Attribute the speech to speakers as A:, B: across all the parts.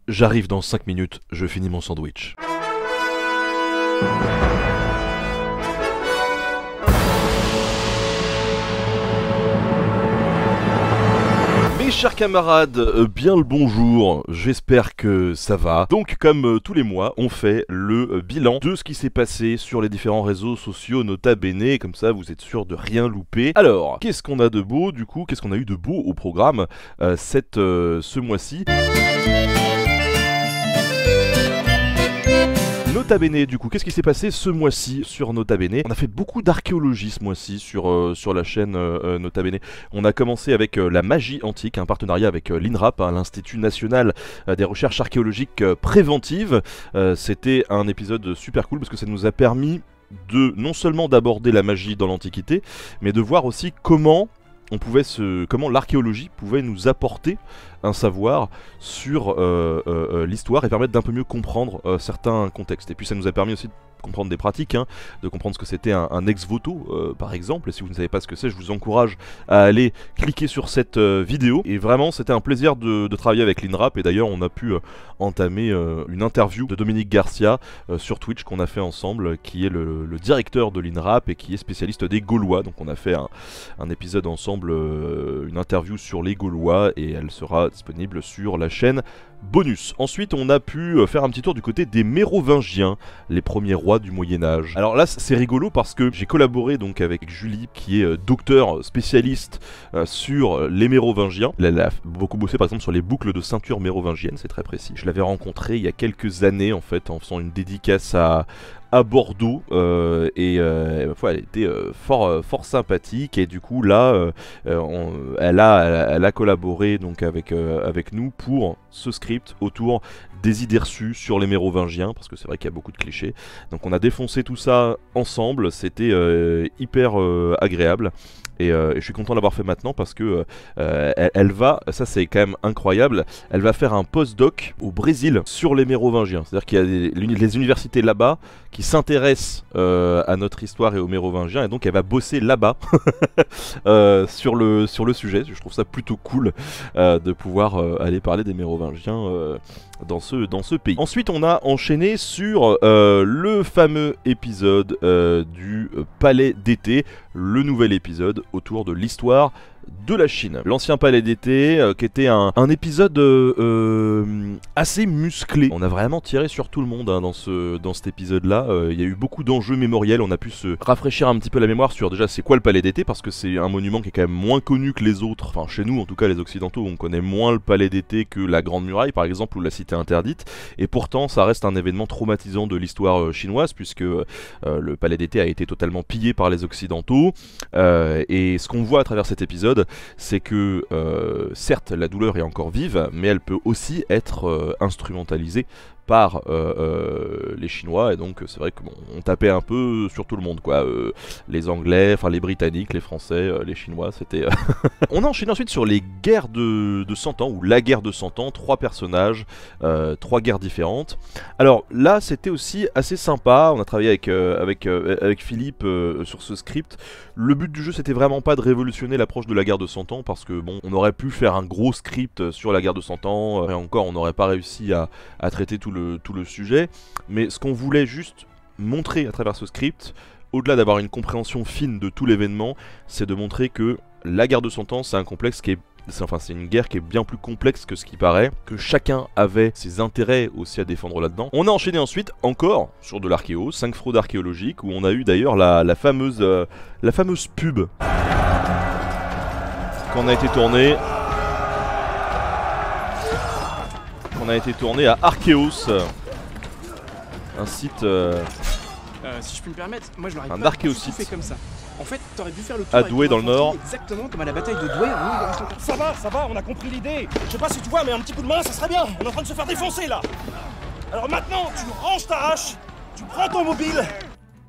A: J'arrive dans 5 minutes, je finis mon sandwich. Mes chers camarades, bien le bonjour, j'espère que ça va. Donc comme tous les mois, on fait le bilan de ce qui s'est passé sur les différents réseaux sociaux, nota bene, comme ça vous êtes sûr de rien louper. Alors, qu'est-ce qu'on a de beau du coup, qu'est-ce qu'on a eu de beau au programme ce mois-ci? Nota bene, du coup, qu'est-ce qui s'est passé ce mois-ci sur Nota bene? On a fait beaucoup d'archéologie ce mois-ci sur la chaîne Nota bene. On a commencé avec la magie antique, un partenariat avec l'INRAP, l'Institut National des Recherches Archéologiques Préventives. C'était un épisode super cool parce que ça nous a permis de non seulement d'aborder la magie dans l'Antiquité, mais de voir aussi comment l'archéologie pouvait nous apporter un savoir sur l'histoire et permettre d'un peu mieux comprendre certains contextes. Et puis ça nous a permis aussi de comprendre des pratiques, de comprendre ce que c'était un ex-voto par exemple. Et si vous ne savez pas ce que c'est, je vous encourage à aller cliquer sur cette vidéo. Et vraiment c'était un plaisir de travailler avec l'INRAP. Et d'ailleurs on a pu entamer une interview de Dominique Garcia sur Twitch qu'on a fait ensemble, qui est le directeur de l'INRAP et qui est spécialiste des Gaulois. Donc on a fait un épisode ensemble, une interview sur les Gaulois, et elle sera disponible sur la chaîne Bonus. Ensuite on a pu faire un petit tour du côté des Mérovingiens, les premiers rois du Moyen-Âge. Alors là c'est rigolo parce que j'ai collaboré donc avec Julie, qui est docteur spécialiste sur les Mérovingiens. Elle a beaucoup bossé par exemple sur les boucles de ceinture mérovingiennes, c'est très précis. Je l'avais rencontrée il y a quelques années en fait, en faisant une dédicace à Bordeaux, elle était fort sympathique, et du coup là elle a collaboré donc avec nous pour ce script autour des idées reçues sur les Mérovingiens, parce que c'est vrai qu'il y a beaucoup de clichés. Donc on a défoncé tout ça ensemble, c'était hyper agréable. Et je suis content de l'avoir fait maintenant parce que elle va, ça c'est quand même incroyable, elle va faire un post-doc au Brésil sur les Mérovingiens. C'est-à-dire qu'il y a les universités là-bas qui s'intéressent à notre histoire et aux Mérovingiens, et donc elle va bosser là-bas sur le sujet. Je trouve ça plutôt cool de pouvoir aller parler des Mérovingiens dans ce pays. Ensuite on a enchaîné sur le fameux épisode du Palais d'été, le nouvel épisode autour de l'histoire de la Chine. L'ancien palais d'été qui était un épisode assez musclé. On a vraiment tiré sur tout le monde dans cet épisode là. Il y a eu beaucoup d'enjeux mémoriels, on a pu se rafraîchir un petit peu la mémoire sur déjà c'est quoi le palais d'été, parce que c'est un monument qui est quand même moins connu que les autres. Enfin chez nous en tout cas, les occidentaux, on connaît moins le palais d'été que la Grande Muraille par exemple, ou la Cité interdite, et pourtant ça reste un événement traumatisant de l'histoire chinoise, puisque le palais d'été a été totalement pillé par les occidentaux. Et ce qu'on voit à travers cet épisode, c'est que certes la douleur est encore vive, mais elle peut aussi être instrumentalisée par les Chinois, et donc c'est vrai qu'on tapait un peu sur tout le monde quoi, les Anglais, enfin les Britanniques, les Français, les Chinois, c'était... On a enchaîné ensuite sur les guerres de 100 ans, ou la guerre de 100 ans, 3 personnages, 3 guerres différentes. Alors là c'était aussi assez sympa, on a travaillé avec Philippe sur ce script. Le but du jeu c'était vraiment pas de révolutionner l'approche de la guerre de 100 ans, parce que bon, on aurait pu faire un gros script sur la guerre de 100 ans, et encore on n'aurait pas réussi à traiter tout le sujet, mais ce qu'on voulait juste montrer à travers ce script, au-delà d'avoir une compréhension fine de tout l'événement, c'est de montrer que la guerre de 100 ans c'est un complexe qui est... c'est une guerre qui est bien plus complexe que ce qui paraît, que chacun avait ses intérêts aussi à défendre là-dedans. On a enchaîné ensuite encore sur de l'archéo, 5 fraudes archéologiques, où on a eu d'ailleurs la fameuse pub qu'on a été tournée à Archéos, un site,
B: si je puis me permettre, moi je l'aurais
A: un
B: pas
A: archéosite
B: fait comme ça. En fait, t'aurais pu faire le tour
A: à
B: avec
A: Douai
B: ton
A: dans le Nord.
B: infanterie, exactement comme à la bataille de Douai en 1914.
C: Ça va, on a compris l'idée. Je sais pas si tu vois, mais un petit coup de main, ça serait bien. On est en train de se faire défoncer là. Alors maintenant, tu ranges ta hache, tu prends ton mobile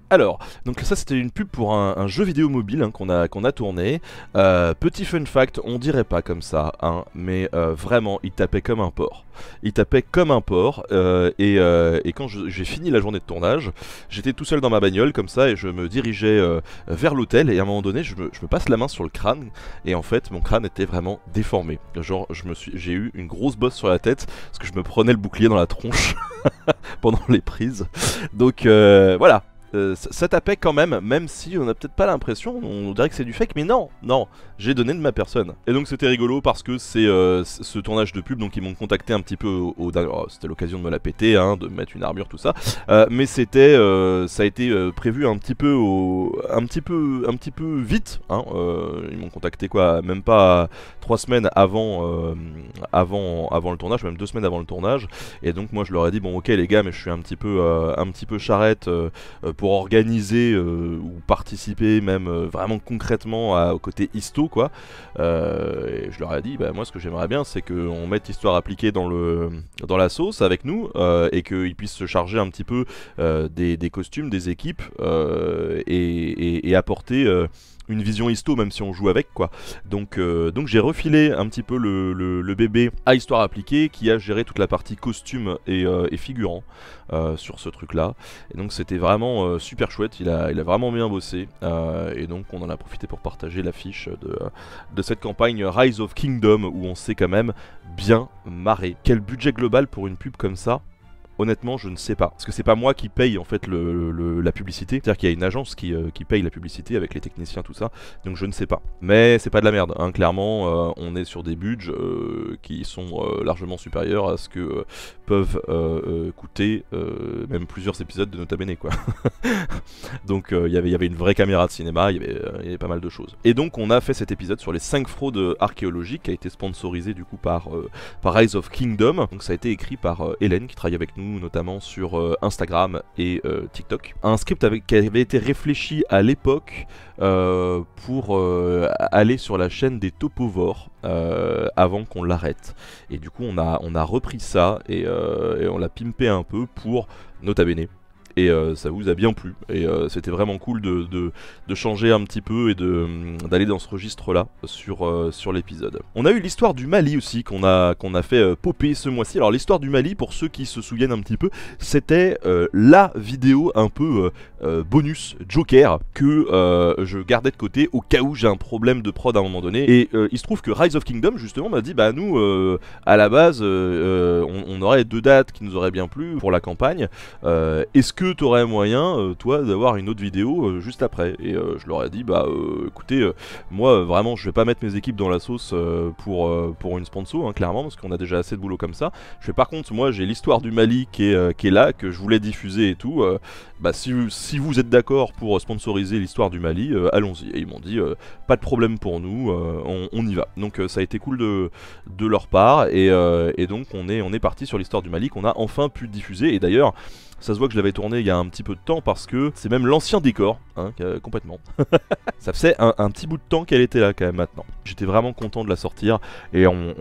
A: Alors, donc ça c'était une pub pour un jeu vidéo mobile hein, qu'on a tourné. Petit fun fact, on dirait pas comme ça, hein, mais vraiment il tapait comme un porc. Il tapait comme un porc et quand j'ai fini la journée de tournage, j'étais tout seul dans ma bagnole comme ça et je me dirigeais vers l'hôtel et à un moment donné je me passe la main sur le crâne et en fait mon crâne était vraiment déformé. Genre j'ai eu une grosse bosse sur la tête parce que je me prenais le bouclier dans la tronche pendant les prises. Donc voilà. Ça tapait quand même si on n'a peut-être pas l'impression, on dirait que c'est du fake, mais non, j'ai donné de ma personne. Et donc c'était rigolo parce que c'est ce tournage de pub, donc ils m'ont contacté un petit peu c'était l'occasion de me la péter, hein, de mettre une armure, tout ça, mais ça a été prévu un petit peu vite, hein, ils m'ont contacté quoi, même pas 3 semaines avant le tournage, même 2 semaines avant le tournage, et donc moi je leur ai dit bon ok les gars, mais je suis un petit peu charrette pour organiser ou participer même vraiment concrètement au côté histo quoi. Et je leur ai dit bah moi ce que j'aimerais bien c'est qu'on mette Histoire appliquée dans la sauce avec nous et qu'ils puissent se charger un petit peu des costumes, des équipes et apporter une vision histo même si on joue avec quoi. Donc j'ai refilé un petit peu le bébé à Histoire appliquée qui a géré toute la partie costume et figurant sur ce truc là, et donc c'était vraiment super chouette, il a vraiment bien bossé et donc on en a profité pour partager l'affiche de cette campagne Rise of Kingdom où on s'est quand même bien marré. Quel budget global pour une pub comme ça? Honnêtement, je ne sais pas. Parce que c'est pas moi qui paye en fait la publicité. C'est-à-dire qu'il y a une agence qui paye la publicité avec les techniciens, tout ça. Donc je ne sais pas. Mais c'est pas de la merde. Hein. Clairement, on est sur des budgets qui sont largement supérieurs à ce que peuvent coûter même plusieurs épisodes de Nota Bene, quoi. Donc il y avait une vraie caméra de cinéma, il y avait pas mal de choses. Et donc on a fait cet épisode sur les 5 fraudes archéologiques qui a été sponsorisé du coup par Rise of Kingdom. Donc ça a été écrit par Hélène qui travaille avec nous notamment sur Instagram et TikTok. Un script qui avait été réfléchi à l'époque pour aller sur la chaîne des topovores avant qu'on l'arrête. Et du coup on a repris ça et on l'a pimpé un peu pour Nota Bene. Et ça vous a bien plu, et c'était vraiment cool de changer un petit peu et d'aller dans ce registre-là sur l'épisode. On a eu l'histoire du Mali aussi qu'on a fait popper ce mois-ci. Alors l'histoire du Mali, pour ceux qui se souviennent un petit peu, c'était la vidéo un peu bonus Joker que je gardais de côté au cas où j'ai un problème de prod à un moment donné. Et il se trouve que Rise of Kingdom justement m'a dit bah nous à la base on aurait 2 dates qui nous auraient bien plu pour la campagne. Est-ce que tu aurais moyen, toi, d'avoir une autre vidéo juste après? Et je leur ai dit, bah écoutez, moi vraiment je vais pas mettre mes équipes dans la sauce pour une sponsor, hein, clairement, parce qu'on a déjà assez de boulot comme ça. Je fais par contre, moi j'ai l'histoire du Mali qui est là, que je voulais diffuser et tout. Bah si vous êtes d'accord pour sponsoriser l'histoire du Mali, allons-y. Et ils m'ont dit, pas de problème pour nous, on y va. Donc ça a été cool de leur part, et donc on est parti sur l'histoire du Mali qu'on a enfin pu diffuser. Et d'ailleurs, ça se voit que je l'avais tourné il y a un petit peu de temps parce que c'est même l'ancien décor, hein, complètement. Ça faisait un petit bout de temps qu'elle était là quand même maintenant. J'étais vraiment content de la sortir et on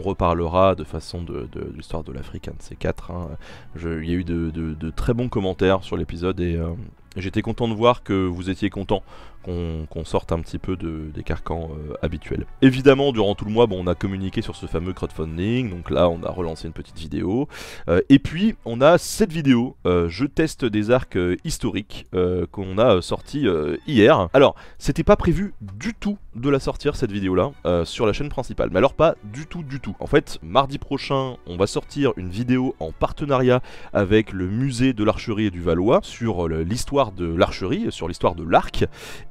A: reparlera de façon de l'histoire de l'Afrique, de ces 4. Hein. Il y a eu de très bons commentaires sur l'épisode et j'étais content de voir que vous étiez content qu'on sorte un petit peu des carcans habituels. Évidemment, durant tout le mois, bon, on a communiqué sur ce fameux crowdfunding, donc là on a relancé une petite vidéo. Et puis on a cette vidéo, je teste des arcs historiques, qu'on a sorti hier. Alors, c'était pas prévu du tout de la sortir cette vidéo-là sur la chaîne principale, mais alors pas du tout. En fait, mardi prochain, on va sortir une vidéo en partenariat avec le musée de l'archerie et du Valois sur l'histoire de l'archerie, sur l'histoire de l'arc.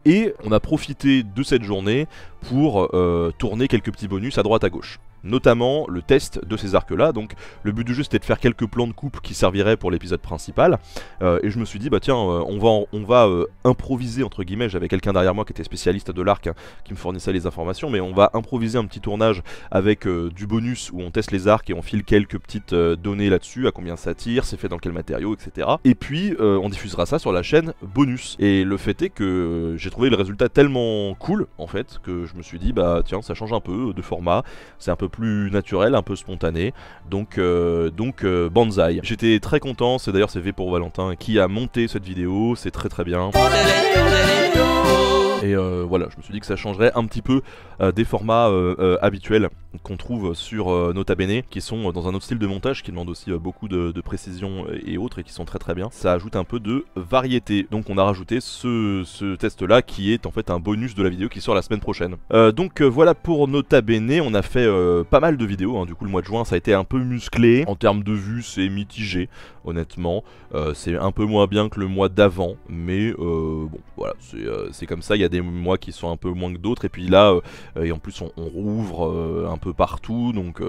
A: Et on a profité de cette journée pour tourner quelques petits bonus à droite à gauche. Notamment le test de ces arcs là, donc le but du jeu c'était de faire quelques plans de coupe qui serviraient pour l'épisode principal, et je me suis dit bah tiens on va improviser entre guillemets, j'avais quelqu'un derrière moi qui était spécialiste de l'arc, hein, qui me fournissait les informations, mais on va improviser un petit tournage avec du bonus où on teste les arcs et on file quelques petites données là-dessus, à combien ça tire, c'est fait dans quel matériau, etc. Et puis on diffusera ça sur la chaîne bonus, et le fait est que j'ai trouvé le résultat tellement cool en fait que je me suis dit bah tiens ça change un peu de format, c'est un peu plus naturel, un peu spontané. Donc Banzai. J'étais très content, c'est d'ailleurs V pour Valentin qui a monté cette vidéo, c'est très bien. Et voilà, je me suis dit que ça changerait un petit peu des formats habituels qu'on trouve sur Nota Bene, qui sont dans un autre style de montage, qui demande aussi beaucoup de précision et autres, et qui sont très bien. Ça ajoute un peu de variété. Donc on a rajouté ce test-là, qui est en fait un bonus de la vidéo qui sort la semaine prochaine. Donc voilà pour Nota Bene, on a fait pas mal de vidéos, hein. Du coup le mois de juin ça a été un peu musclé. En termes de vues c'est mitigé, honnêtement. C'est un peu moins bien que le mois d'avant, mais bon voilà, c'est comme ça, il y a des mois qui sont un peu moins que d'autres, et puis là, et en plus on rouvre un peu partout, donc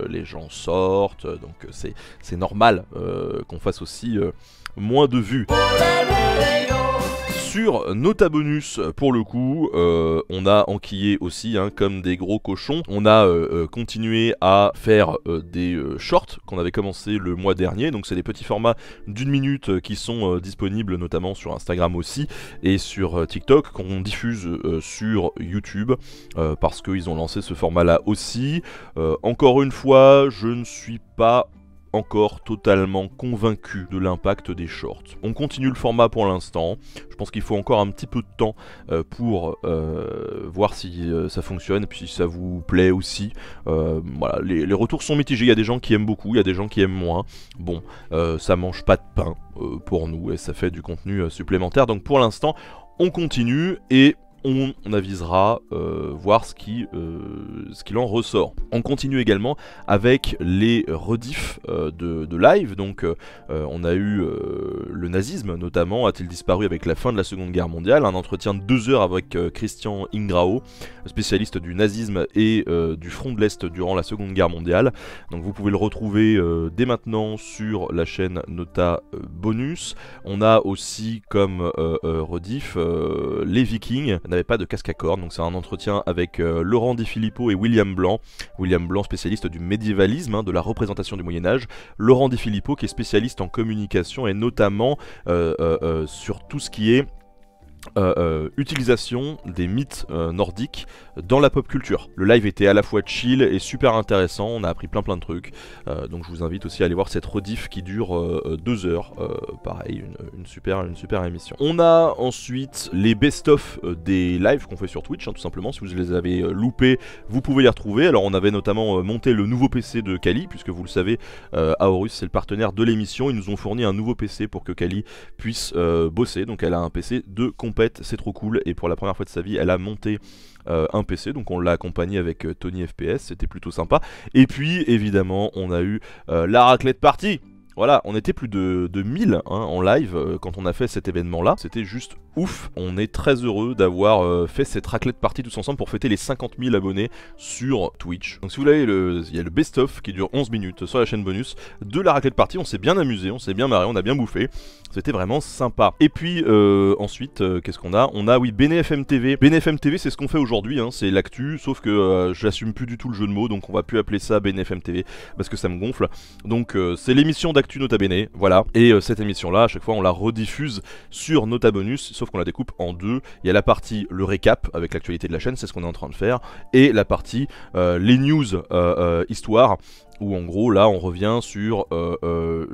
A: les gens sortent, donc c'est normal qu'on fasse aussi moins de vues. Sur Nota Bonus, pour le coup, on a enquillé aussi, hein, comme des gros cochons. On a continué à faire des shorts qu'on avait commencé le mois dernier. Donc c'est des petits formats d'1 minute qui sont disponibles notamment sur Instagram aussi et sur TikTok, qu'on diffuse sur YouTube parce qu'ils ont lancé ce format-là aussi. Encore une fois, je ne suis pas encore totalement convaincu de l'impact des shorts. On continue le format pour l'instant. Je pense qu'il faut encore un petit peu de temps pour voir si ça fonctionne et puis si ça vous plaît aussi. Voilà, les retours sont mitigés. Il y a des gens qui aiment beaucoup, il y a des gens qui aiment moins. Bon, ça mange pas de pain pour nous et ça fait du contenu supplémentaire. Donc pour l'instant, on continue et on avisera voir ce qu'il en ressort. On continue également avec les rediffs de live. Donc on a eu le nazisme notamment, a-t-il disparu avec la fin de la Seconde Guerre mondiale, un entretien de 2 heures avec Christian Ingrao, spécialiste du nazisme et du front de l'Est durant la Seconde Guerre mondiale. Donc vous pouvez le retrouver dès maintenant sur la chaîne Nota Bonus. On a aussi comme rediff les Vikings n'avait pas de casque à cornes, donc c'est un entretien avec Laurent Di Filippo et William Blanc. William Blanc, spécialiste du médiévalisme, hein, de la représentation du Moyen-Âge. Laurent Di Filippo qui est spécialiste en communication et notamment sur tout ce qui est utilisation des mythes nordiques dans la pop culture. Le live était à la fois chill et super intéressant, on a appris plein de trucs, donc je vous invite aussi à aller voir cette rediff qui dure 2 heures, pareil, une super émission. On a ensuite les best-of des lives qu'on fait sur Twitch, hein, tout simplement. Si vous les avez loupés, vous pouvez les retrouver. Alors on avait notamment monté le nouveau PC de Kali, puisque vous le savez, Aorus c'est le partenaire de l'émission, ils nous ont fourni un nouveau PC pour que Kali puisse bosser, donc elle a un PC de compète, c'est trop cool, et pour la première fois de sa vie elle a monté un PC, donc on l'a accompagné avec Tony FPS, c'était plutôt sympa. Et puis évidemment on a eu la raclette party. Voilà, on était plus de 1000 hein, en live quand on a fait cet événement là, c'était juste ouf. On est très heureux d'avoir fait cette raclette party tous ensemble pour fêter les 50 000 abonnés sur Twitch. Donc si vous voulez, il y a le best-of qui dure 11 minutes sur la chaîne bonus de la raclette party, on s'est bien amusé, on s'est bien marré, on a bien bouffé, c'était vraiment sympa. Et puis ensuite, qu'est-ce qu'on a? On a, oui, BNFM TV. BNFM TV c'est ce qu'on fait aujourd'hui, hein, c'est l'actu, sauf que j'assume plus du tout le jeu de mots, donc on va plus appeler ça BNFM TV parce que ça me gonfle. Donc c'est l'émission d'actu Nota Bene, voilà. Et cette émission là, à chaque fois on la rediffuse sur Nota Bonus, sauf qu'on la découpe en deux. Il y a la partie le récap avec l'actualité de la chaîne, c'est ce qu'on est en train de faire, et la partie les news histoire, où en gros là on revient sur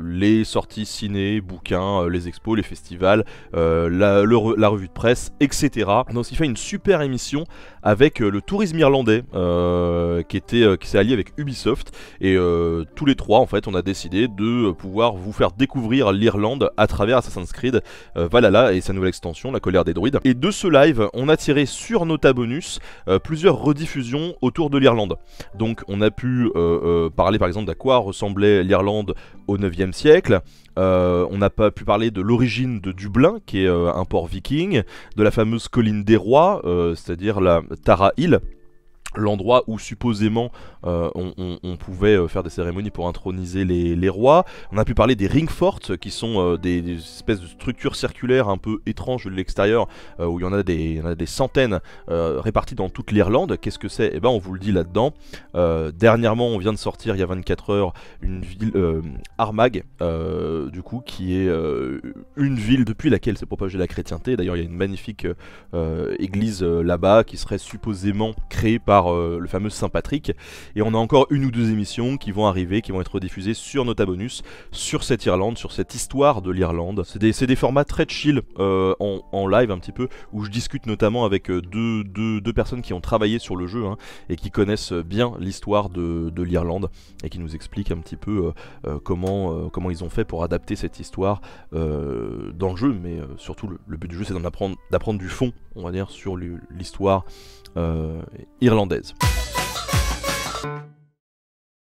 A: les sorties ciné, bouquins, les expos, les festivals, la revue de presse, etc. On a aussi fait une super émission avec le tourisme irlandais qui s'est allié avec Ubisoft, et tous les trois en fait on a décidé de pouvoir vous faire découvrir l'Irlande à travers Assassin's Creed Valhalla et sa nouvelle extension, la colère des druides. Et de ce live on a tiré sur Nota Bonus plusieurs rediffusions autour de l'Irlande. Donc on a pu parler par exemple d'à quoi ressemblait l'Irlande au 9e siècle. On n'a pas pu parler de l'origine de Dublin, qui est un port viking, de la fameuse colline des rois, c'est-à-dire la Tara Hill, l'endroit où supposément on pouvait faire des cérémonies pour introniser les rois. On a pu parler des ring forts, qui sont des espèces de structures circulaires un peu étranges de l'extérieur, où il y en a des centaines réparties dans toute l'Irlande. Qu'est-ce que c'est? Eh ben on vous le dit là-dedans. Dernièrement on vient de sortir il y a 24 heures une ville, Armagh, du coup, qui est une ville depuis laquelle s'est propagée la chrétienté. D'ailleurs il y a une magnifique église là-bas qui serait supposément créée par par le fameux Saint-Patrick. Et on a encore une ou deux émissions qui vont arriver, qui vont être diffusées sur Nota Bonus, sur cette Irlande, sur cette histoire de l'Irlande. C'est des formats très chill en live un petit peu, où je discute notamment avec deux personnes qui ont travaillé sur le jeu et qui connaissent bien l'histoire de l'Irlande et qui nous expliquent un petit peu comment ils ont fait pour adapter cette histoire dans le jeu, mais surtout le but du jeu c'est d'apprendre du fond, on va dire, sur l'histoire irlandaise.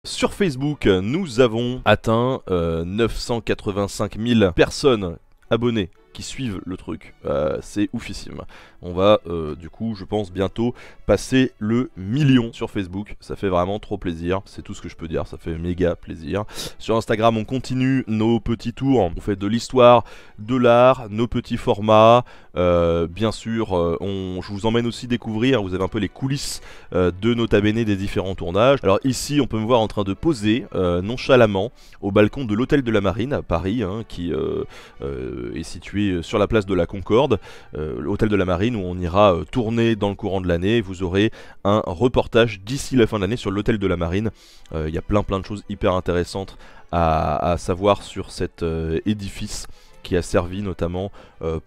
A: Sur Facebook, nous avons atteint 985 000 personnes abonnés qui suivent le truc, c'est oufissime. On va du coup je pense bientôt passer le million sur Facebook, ça fait vraiment trop plaisir, c'est tout ce que je peux dire, ça fait méga plaisir. Sur Instagram on continue nos petits tours, on fait de l'histoire, de l'art, nos petits formats, bien sûr je vous emmène aussi découvrir, vous avez un peu les coulisses de Nota Bene des différents tournages. Alors ici on peut me voir en train de poser nonchalamment au balcon de l'hôtel de la Marine à Paris, qui est situé sur la place de la Concorde, l'hôtel de la Marine, où on ira tourner dans le courant de l'année. Vous aurez un reportage d'ici la fin de l'année sur l'hôtel de la Marine. Il y a plein de choses hyper intéressantes à savoir sur cet édifice qui a servi notamment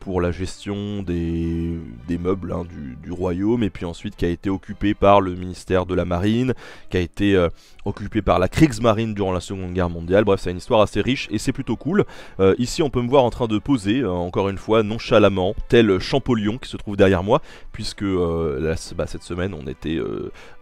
A: pour la gestion des meubles du royaume, et puis ensuite qui a été occupé par le ministère de la Marine, qui a été occupé par la Kriegsmarine durant la Seconde Guerre mondiale. Bref, c'est une histoire assez riche et c'est plutôt cool. Ici on peut me voir en train de poser, encore une fois nonchalamment, tel Champollion qui se trouve derrière moi, puisque cette semaine on était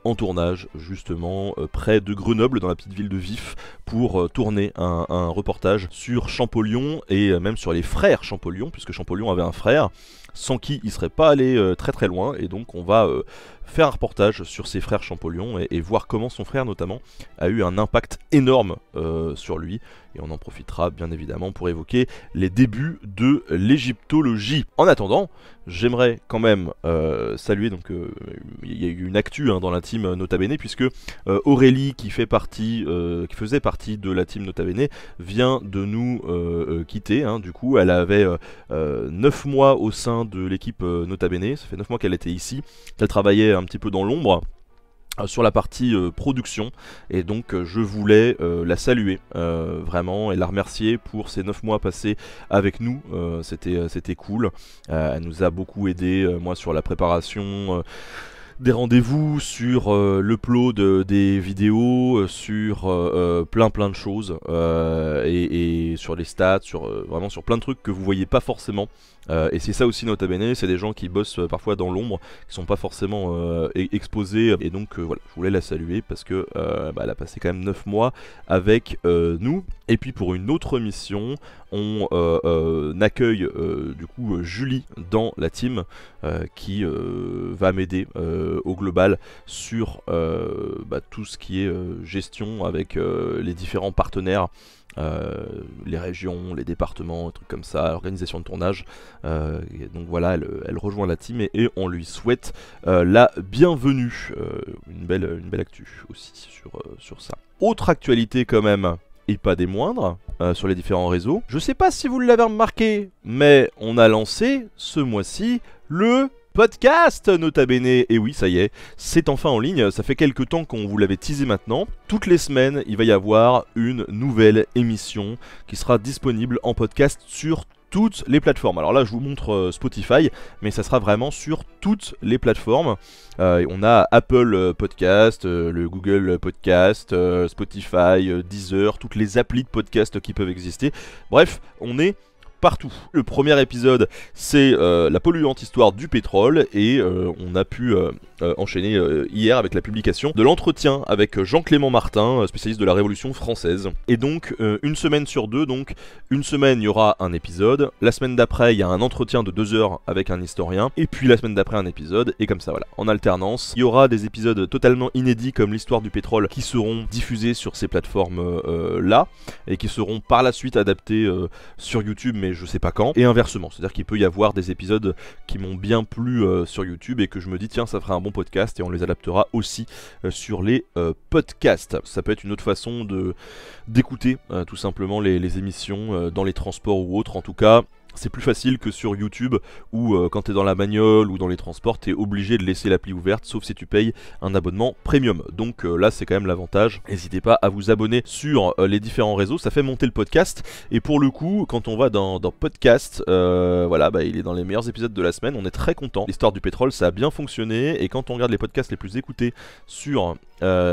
A: en tournage justement près de Grenoble, dans la petite ville de Vif, pour tourner un reportage sur Champollion et même sur les frères Champollion, puisque Champollion avait un frère sans qui il serait pas allé très loin, et donc on va faire un reportage sur ses frères Champollion et voir comment son frère notamment a eu un impact énorme sur lui, et on en profitera bien évidemment pour évoquer les débuts de l'égyptologie. En attendant, j'aimerais quand même saluer, donc il y a eu une actu dans la team Nota Bene, puisque Aurélie qui faisait partie de la team Nota Bene vient de nous quitter. Du coup elle avait 9 mois au sein de l'équipe Nota Bene, ça fait 9 mois qu'elle était ici, qu'elle travaillait un petit peu dans l'ombre sur la partie production, et donc je voulais la saluer vraiment et la remercier pour ces 9 mois passés avec nous. C'était cool, elle nous a beaucoup aidé, moi sur la préparation des rendez-vous, sur l'upload des vidéos, sur plein de choses, et sur les stats, vraiment sur plein de trucs que vous voyez pas forcément. Et c'est ça aussi Nota Bene, c'est des gens qui bossent parfois dans l'ombre, qui sont pas forcément exposés, et donc voilà, je voulais la saluer parce que elle a passé quand même 9 mois avec nous. Et puis pour une autre mission, on accueille du coup Julie dans la team, qui va m'aider au global sur tout ce qui est gestion avec les différents partenaires, les régions, les départements, trucs comme ça, organisation de tournage. Et donc voilà, elle rejoint la team et on lui souhaite la bienvenue. Une belle actu aussi sur ça. Autre actualité quand même, et pas des moindres, sur les différents réseaux. Je sais pas si vous l'avez remarqué, mais on a lancé ce mois-ci le podcast Nota Bene, et oui ça y est, c'est enfin en ligne, ça fait quelques temps qu'on vous l'avait teasé maintenant. Toutes les semaines il va y avoir une nouvelle émission qui sera disponible en podcast sur toutes les plateformes. Alors là je vous montre Spotify, mais ça sera vraiment sur toutes les plateformes. On a Apple Podcast, le Google Podcast, Spotify, Deezer, toutes les applis de podcast qui peuvent exister. Bref, on est partout. Le premier épisode, c'est la polluante histoire du pétrole, et on a pu enchaîner hier avec la publication de l'entretien avec Jean-Clément Martin, spécialiste de la Révolution française. Et donc une semaine sur deux, donc une semaine il y aura un épisode, la semaine d'après il y a un entretien de 2 heures avec un historien, et puis la semaine d'après un épisode, et comme ça voilà, en alternance. Il y aura des épisodes totalement inédits comme l'histoire du pétrole qui seront diffusés sur ces plateformes là, et qui seront par la suite adaptés sur YouTube, mais je sais pas quand, et inversement, c'est à dire qu'il peut y avoir des épisodes qui m'ont bien plu sur YouTube et que je me dis tiens ça ferait un bon podcast, et on les adaptera aussi sur les podcasts. Ça peut être une autre façon d'écouter tout simplement les émissions dans les transports ou autres. En tout cas C'est plus facile que sur YouTube où quand tu es dans la bagnole ou dans les transports, tu es obligé de laisser l'appli ouverte sauf si tu payes un abonnement premium. Donc là c'est quand même l'avantage. N'hésitez pas à vous abonner sur les différents réseaux, ça fait monter le podcast. Et pour le coup, quand on va dans podcast, voilà, il est dans les meilleurs épisodes de la semaine, on est très content. L'histoire du pétrole, ça a bien fonctionné. Et quand on regarde les podcasts les plus écoutés sur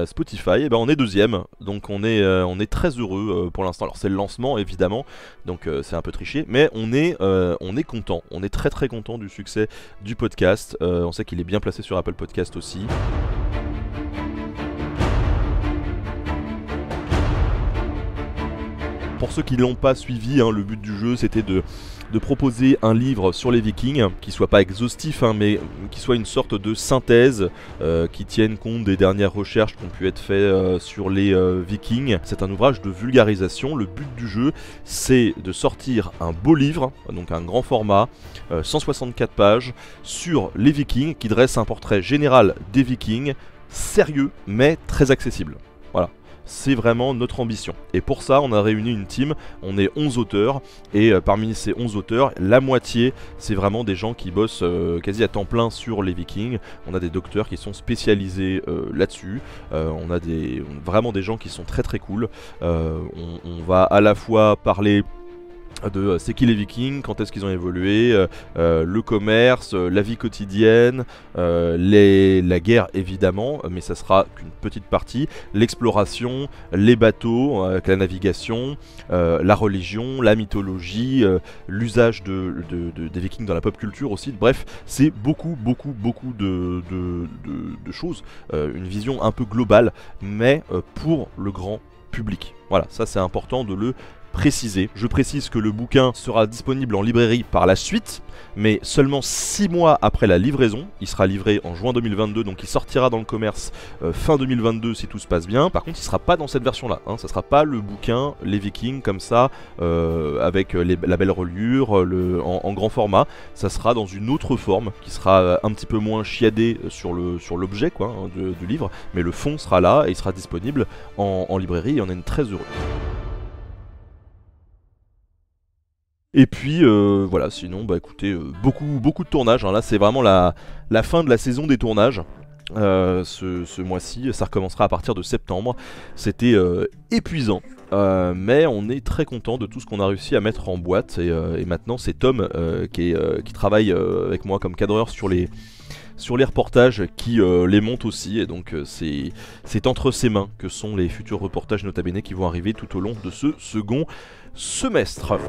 A: Spotify, on est deuxième. Donc on est très heureux pour l'instant. Alors c'est le lancement évidemment, donc c'est un peu triché, mais on est content, on est très très content du succès du podcast. On sait qu'il est bien placé sur Apple Podcast aussi. Pour ceux qui ne l'ont pas suivi, le but du jeu c'était de proposer un livre sur les Vikings qui soit pas exhaustif, mais qui soit une sorte de synthèse qui tienne compte des dernières recherches qui ont pu être faites sur les Vikings. C'est un ouvrage de vulgarisation. Le but du jeu c'est de sortir un beau livre, donc un grand format, 164 pages, sur les Vikings, qui dresse un portrait général des Vikings, sérieux mais très accessible. Voilà. C'est vraiment notre ambition. Et pour ça, on a réuni une team, on est 11 auteurs, et parmi ces 11 auteurs, la moitié, c'est vraiment des gens qui bossent quasi à temps plein sur les Vikings. On a des docteurs qui sont spécialisés là-dessus, on a vraiment des gens qui sont très très cool. On va à la fois parler de c'est qui les Vikings, quand est-ce qu'ils ont évolué, le commerce, la vie quotidienne, la guerre évidemment, mais ça sera qu'une petite partie, l'exploration, les bateaux, avec la navigation, la religion, la mythologie, l'usage des Vikings dans la pop culture aussi. Bref, c'est beaucoup de choses, une vision un peu globale, mais pour le grand public. Voilà, ça c'est important de le préciser. Je précise que le bouquin sera disponible en librairie par la suite, mais seulement 6 mois après la livraison. Il sera livré en juin 2022, donc il sortira dans le commerce fin 2022 si tout se passe bien. Par contre, il sera pas dans cette version-là, ça sera pas le bouquin Les Vikings comme ça, avec la belle reliure, en grand format. Ça sera dans une autre forme, qui sera un petit peu moins chiadée sur l'objet du livre, mais le fond sera là et il sera disponible en librairie et on est très heureux. Et puis voilà, sinon écoutez, beaucoup de tournages, là c'est vraiment la fin de la saison des tournages. Ce mois-ci, ça recommencera à partir de septembre. C'était épuisant, mais on est très content de tout ce qu'on a réussi à mettre en boîte. Et maintenant c'est Tom qui travaille avec moi comme cadreur sur les reportages, qui les monte aussi, et donc c'est entre ses mains que sont les futurs reportages Nota Bene qui vont arriver tout au long de ce second semestre.